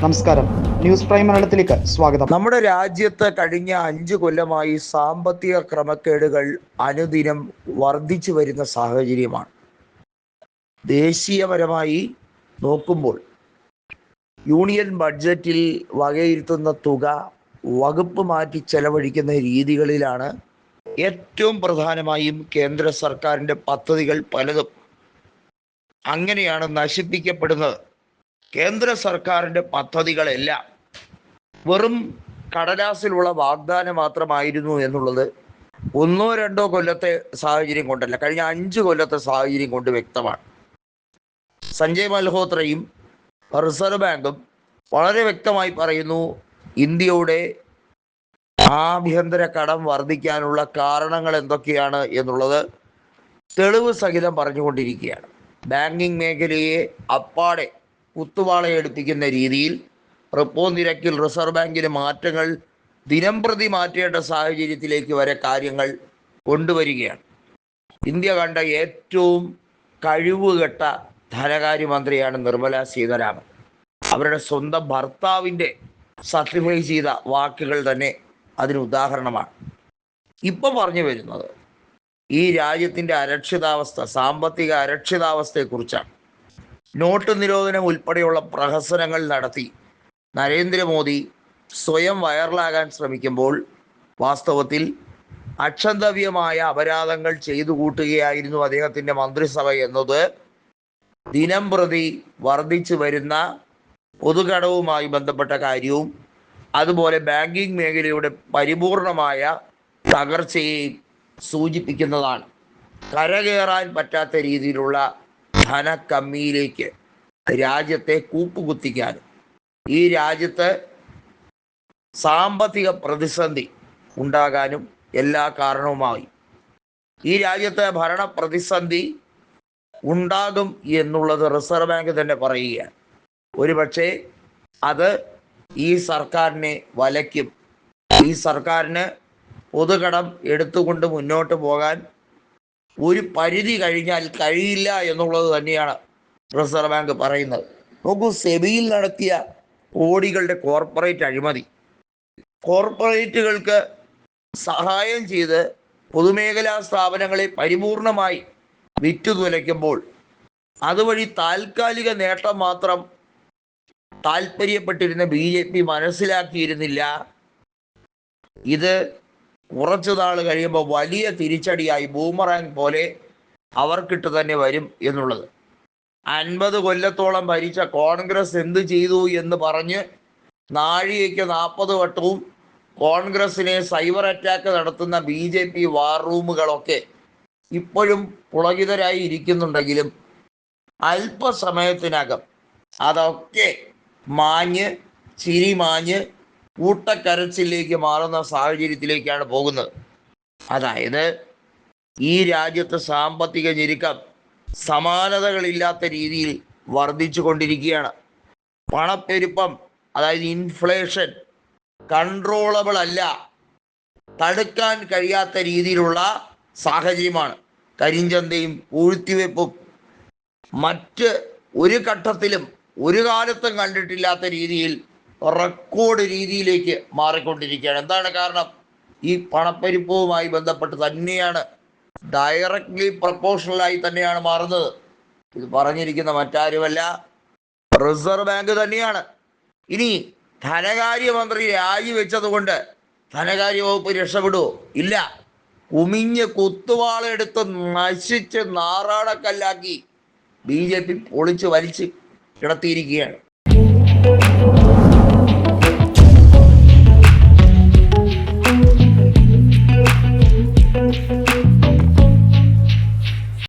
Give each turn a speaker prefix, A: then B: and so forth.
A: നമസ്കാരം, news prime മലയാളത്തിലേക്ക് സ്വാഗതം.
B: നമ്മുടെ രാജ്യത്ത് കഴിഞ്ഞ 5 കൊല്ലമായി സാമ്പത്തിക ക്രമക്കേടുകൾ അനുദിനം വർദ്ധിച്ചു വരുന്ന സാഹചര്യമാണ്. ദേശീയപരമായി നോക്കുമ്പോൾ യൂണിയൻ ബഡ്ജറ്റിൽ വകയിരുത്തുന്ന തുക വകുപ്പ് മാറ്റി ചെലവഴിക്കുന്ന രീതികളിലാണ് ഏറ്റവും പ്രധാനമായും കേന്ദ്ര സർക്കാരിൻ്റെ പദ്ധതികൾ പലതും അങ്ങനെയാണ് നശിപ്പിക്കപ്പെടുന്നത്. കേന്ദ്ര സർക്കാരിൻ്റെ പദ്ധതികളെല്ലാം വെറും കടലാസിലുള്ള വാഗ്ദാനം മാത്രമായിരുന്നു എന്നുള്ളത് ഒന്നോ രണ്ടോ കൊല്ലത്തെ സാഹചര്യം കൊണ്ടല്ല, കഴിഞ്ഞ 5 കൊല്ലത്തെ സാഹചര്യം കൊണ്ട് വ്യക്തമാണ്. സഞ്ജയ് മൽഹോത്രയും റിസർവ് ബാങ്കും വളരെ വ്യക്തമായി പറയുന്നു, ഇന്ത്യയുടെ ആഭ്യന്തര കടം വർദ്ധിക്കാനുള്ള കാരണങ്ങൾ എന്തൊക്കെയാണ് എന്നുള്ളത് തെളിവ് സഹിതം പറഞ്ഞുകൊണ്ടിരിക്കുകയാണ്. ബാങ്കിങ് മേഖലയെ അപ്പാടെ കുത്തുവാളയെടുപ്പിക്കുന്ന രീതിയിൽ റിപ്പോ നിരക്കിൽ റിസർവ് ബാങ്കിന് മാറ്റങ്ങൾ ദിനംപ്രതി മാറ്റേണ്ട സാഹചര്യത്തിലേക്ക് വരെ കാര്യങ്ങൾ കൊണ്ടുവരികയാണ്. ഇന്ത്യ കണ്ട ഏറ്റവും കഴിവുകെട്ട ധനകാര്യമന്ത്രിയാണ് നിർമ്മല സീതാരാമൻ. അവരുടെ സ്വന്തം ഭർത്താവിൻ്റെ സർട്ടിഫൈ ചെയ്ത വാക്കുകൾ തന്നെ അതിന് ഉദാഹരണമാണ്. ഇപ്പോൾ പറഞ്ഞു വരുന്നത് ഈ രാജ്യത്തിൻ്റെ അരക്ഷിതാവസ്ഥ, സാമ്പത്തിക അരക്ഷിതാവസ്ഥയെക്കുറിച്ചാണ്. നോട്ട് നിരോധനം ഉൾപ്പെടെയുള്ള പ്രഹസനങ്ങൾ നടത്തി നരേന്ദ്രമോദി സ്വയം വൈറലാകാൻ ശ്രമിക്കുമ്പോൾ വാസ്തവത്തിൽ അക്ഷന്തവ്യമായ അപരാധങ്ങൾ ചെയ്തു കൂട്ടുകയായിരുന്നു അദ്ദേഹത്തിൻ്റെ മന്ത്രിസഭ എന്നത് ദിനം പ്രതി വർദ്ധിച്ചു വരുന്ന പൊതുകടവുമായി ബന്ധപ്പെട്ട കാര്യവും അതുപോലെ ബാങ്കിങ് മേഖലയുടെ പരിപൂർണമായ തകർച്ചയെ സൂചിപ്പിക്കുന്നതാണ്. കരകയറാൻ പറ്റാത്ത രീതിയിലുള്ള ധനക്കമ്മിയിലേക്ക് രാജ്യത്തെ കൂപ്പുകുത്തിക്കാനും ഈ രാജ്യത്ത് സാമ്പത്തിക പ്രതിസന്ധി ഉണ്ടാകാനും എല്ലാ കാരണവുമായി ഈ രാജ്യത്തെ ഭരണ പ്രതിസന്ധി ഉണ്ടാകും എന്നുള്ളത് റിസർവ് ബാങ്ക് തന്നെ പറയുകയാണ്. ഒരുപക്ഷെ അത് ഈ സർക്കാരിനെ വലയ്ക്കും. ഈ സർക്കാരിന് പൊതുകടം എടുത്തുകൊണ്ട് മുന്നോട്ട് പോകാൻ ഒരു പരിധി കഴിഞ്ഞാൽ കഴിയില്ല എന്നുള്ളത് തന്നെയാണ് റിസർവ് ബാങ്ക് പറയുന്നത്. നോക്കൂ, സെബിയിൽ നടത്തിയ കോടികളുടെ കോർപ്പറേറ്റ് അഴിമതി, കോർപ്പറേറ്റുകൾക്ക് സഹായം ചെയ്ത് പൊതുമേഖലാ സ്ഥാപനങ്ങളെ പരിപൂർണമായി വിറ്റുതുലയ്ക്കുമ്പോൾ അതുവഴി താൽക്കാലിക നേട്ടം മാത്രം താല്പര്യപ്പെട്ടിരുന്ന BJP മനസ്സിലാക്കിയിരുന്നില്ല ഇത് കുറച്ചു നാൾ കഴിയുമ്പോൾ വലിയ തിരിച്ചടിയായി ബൂമറാങ് പോലെ അവർക്കിട്ട് തന്നെ വരും എന്നുള്ളത്. 50 കൊല്ലത്തോളം ഭരിച്ച കോൺഗ്രസ് എന്ത് ചെയ്തു എന്ന് പറഞ്ഞ് നാഴികയ്ക്ക് 40 വട്ടവും കോൺഗ്രസിനെ സൈബർ അറ്റാക്ക് നടത്തുന്ന BJP വാർ റൂമുകളൊക്കെ ഇപ്പോഴും പുളകിതരായി ഇരിക്കുന്നുണ്ടെങ്കിലും അല്പസമയത്തിനകം അതൊക്കെ മാഞ്ഞ് ചിരി മാഞ്ഞ് കൂട്ടക്കരച്ചിലേക്ക് മാറുന്ന സാഹചര്യത്തിലേക്കാണ് പോകുന്നത്. അതായത് ഈ രാജ്യത്ത് സാമ്പത്തിക ഞെരുക്കം സമാനതകളില്ലാത്ത രീതിയിൽ വർദ്ധിച്ചു കൊണ്ടിരിക്കുകയാണ്. പണപ്പെരുപ്പം, അതായത് ഇൻഫ്ലേഷൻ കൺട്രോളബിൾ അല്ല, തടുക്കാൻ കഴിയാത്ത രീതിയിലുള്ള സാഹചര്യമാണ്. കരിഞ്ചന്തയും പൂഴ്ത്തിവെപ്പും മറ്റ് ഒരു ഘട്ടത്തിലും ഒരു കാലത്തും കണ്ടിട്ടില്ലാത്ത രീതിയിൽ റെക്കോർഡ് രീതിയിലേക്ക് മാറിക്കൊണ്ടിരിക്കുകയാണ്. എന്താണ് കാരണം? ഈ പണപ്പെരുപ്പവുമായി ബന്ധപ്പെട്ട് തന്നെയാണ്, ഡയറക്ട്ലി പ്രൊപ്പോർഷണലായി തന്നെയാണ് മാറുന്നത്. ഇത് പറഞ്ഞിരിക്കുന്ന മറ്റാരുമല്ല, റിസർവ് ബാങ്ക് തന്നെയാണ്. ഇനി ധനകാര്യമന്ത്രി രാജിവെച്ചത് കൊണ്ട് ധനകാര്യ വകുപ്പ് രക്ഷപ്പെടുമോ? ഇല്ല. കുമിഞ്ഞ് കുത്തുവാളെടുത്ത് നശിച്ച് നാറാടക്കല്ലാക്കി BJP പൊളിച്ച് വലിച്ച് കിടത്തിയിരിക്കുകയാണ്.